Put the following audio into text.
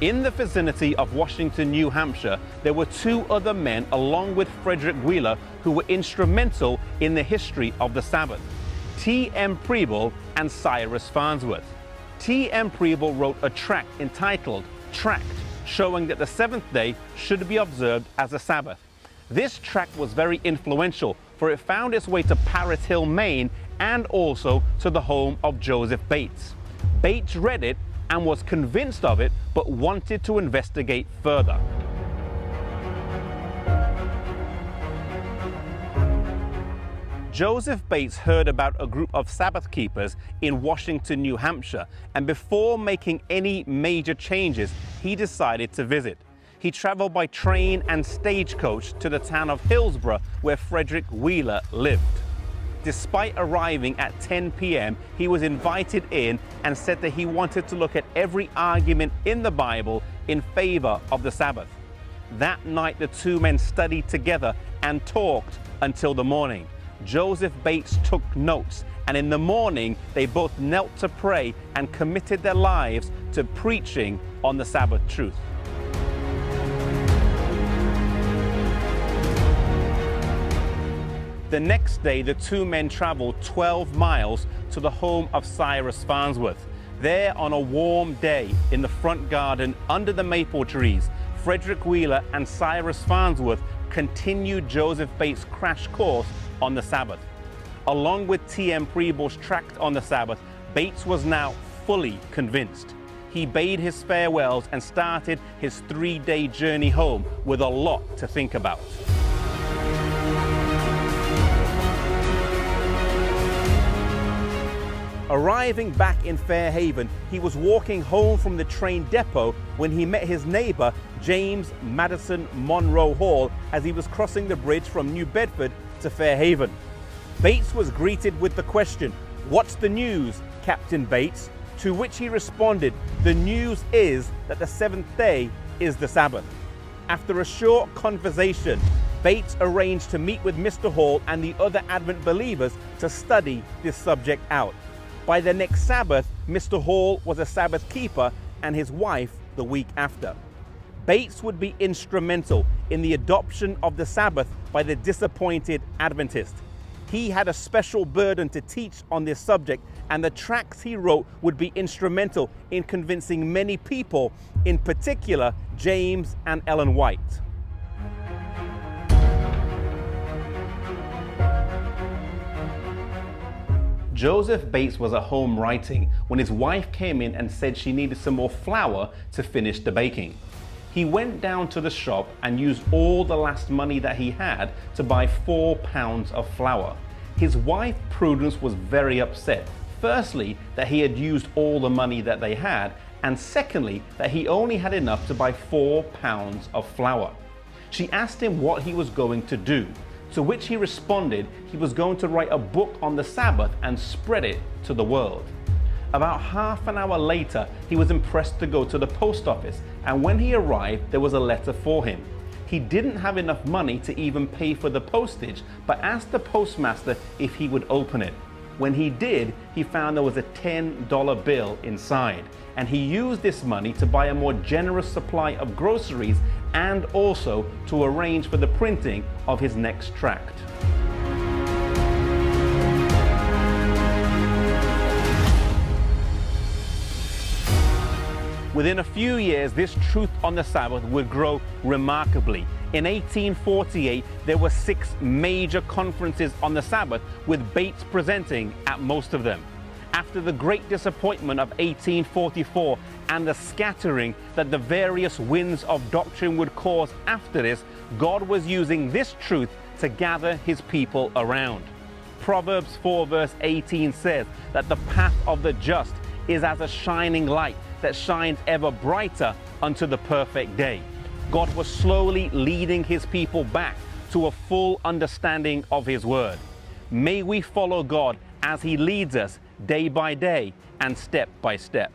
In the vicinity of Washington, New Hampshire, there were two other men along with Frederick Wheeler who were instrumental in the history of the Sabbath: T.M. Preble and Cyrus Farnsworth. T.M. Preble wrote a tract entitled Tract, showing that the seventh day should be observed as a Sabbath. This tract was very influential, for it found its way to Parrot Hill, Maine, and also to the home of Joseph Bates. Bates read it and was convinced of it, but wanted to investigate further. Joseph Bates heard about a group of Sabbath keepers in Washington, New Hampshire, and before making any major changes, he decided to visit. He traveled by train and stagecoach to the town of Hillsborough, where Frederick Wheeler lived. Despite arriving at 10 p.m., he was invited in and said that he wanted to look at every argument in the Bible in favor of the Sabbath. That night, the two men studied together and talked until the morning. Joseph Bates took notes, and in the morning, they both knelt to pray and committed their lives to preaching on the Sabbath truth. The next day, the two men traveled 12 miles to the home of Cyrus Farnsworth. There, on a warm day, in the front garden under the maple trees, Frederick Wheeler and Cyrus Farnsworth continued Joseph Bates' crash course on the Sabbath. Along with T.M. Preble's tract on the Sabbath, Bates was now fully convinced. He bade his farewells and started his 3-day journey home with a lot to think about. Arriving back in Fairhaven, he was walking home from the train depot when he met his neighbor, James Madison Monroe Hall, as he was crossing the bridge from New Bedford to Fairhaven. Bates was greeted with the question, "What's the news, Captain Bates?" To which he responded, "The news is that the seventh day is the Sabbath." After a short conversation, Bates arranged to meet with Mr. Hall and the other Advent believers to study this subject out. By the next Sabbath, Mr. Hall was a Sabbath keeper and his wife the week after. Bates would be instrumental in the adoption of the Sabbath by the disappointed Adventists. He had a special burden to teach on this subject, and the tracts he wrote would be instrumental in convincing many people, in particular James and Ellen White. Joseph Bates was at home writing when his wife came in and said she needed some more flour to finish the baking. He went down to the shop and used all the last money that he had to buy 4 pounds of flour. His wife Prudence was very upset. Firstly, that he had used all the money that they had, and secondly, that he only had enough to buy 4 pounds of flour. She asked him what he was going to do, to which he responded he was going to write a book on the Sabbath and spread it to the world. About half an hour later, he was impressed to go to the post office, and when he arrived, there was a letter for him. He didn't have enough money to even pay for the postage, but asked the postmaster if he would open it. When he did, he found there was a $10 bill inside, and he used this money to buy a more generous supply of groceries and also to arrange for the printing of his next tract. Within a few years, this truth on the Sabbath would grow remarkably. In 1848, there were 6 major conferences on the Sabbath, with Bates presenting at most of them. After the great disappointment of 1844 and the scattering that the various winds of doctrine would cause after this, God was using this truth to gather his people around. Proverbs 4 verse 18 says that the path of the just is as a shining light that shines ever brighter unto the perfect day. God was slowly leading his people back to a full understanding of his word. May we follow God as he leads us day by day and step by step.